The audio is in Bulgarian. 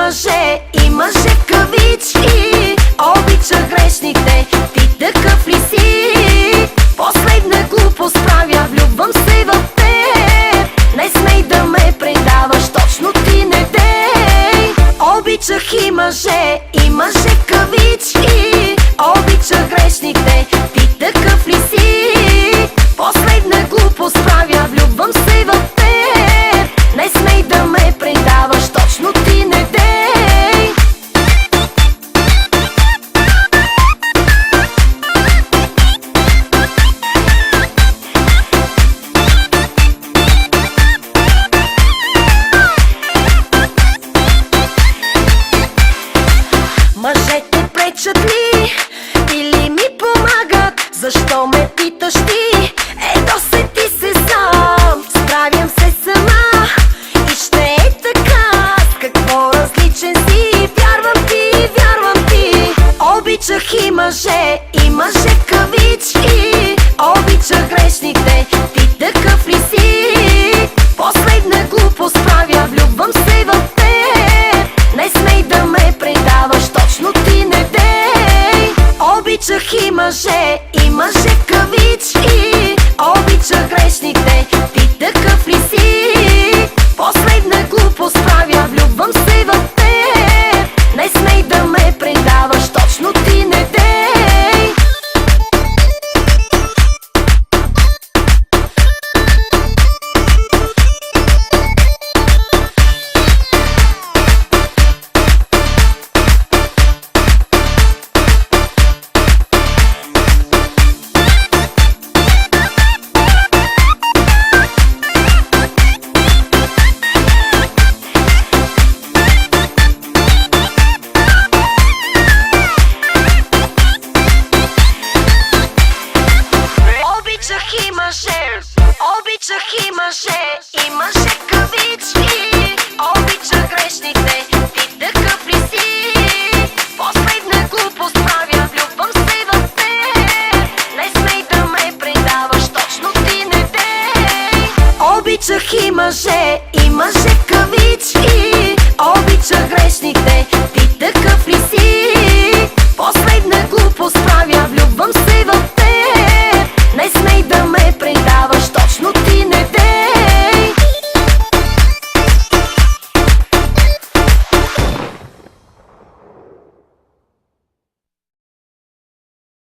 мъже и мъже кавички. Обича грешните, ти такъв ли си? Последна глупост правя, влюбвам се в теб. Не смей да ме предаваш, точно ти не дей. Обичах и мъже кавички. Обича грешните, ти такъв ли си? Последна глупост правя, влюбвам се в теб. Не смей да ме предаваш, точно ти не дей. Мъжете пречат ли или ми помагат? Защо ме питаш ти? Ето се ти се сам. Справям се сама и ще е така. С какво различен си? Вярвам ти, вярвам ти. Обичах и мъже кавички. Обичах грешните, ти такъв ли си? Последна глупост правя, влюбвам се в теб. Не смей да ме предаваш, точно ти не дей. Обичах и мъже кавички. Обичах грешните, ти такъв ли си? Последна глупост правя, влюбвам се в теб. Не смей да ме предаваш, точно ти не дей. Обичах и мъже кавички. Обичах грешните, ти такъв ли си? Последна глупост правя, влюбвам се в теб. Не смей да ме предаваш, точно ти не дей. Обичах и мъже кавички. Обичах грешните, ти такъв ли си?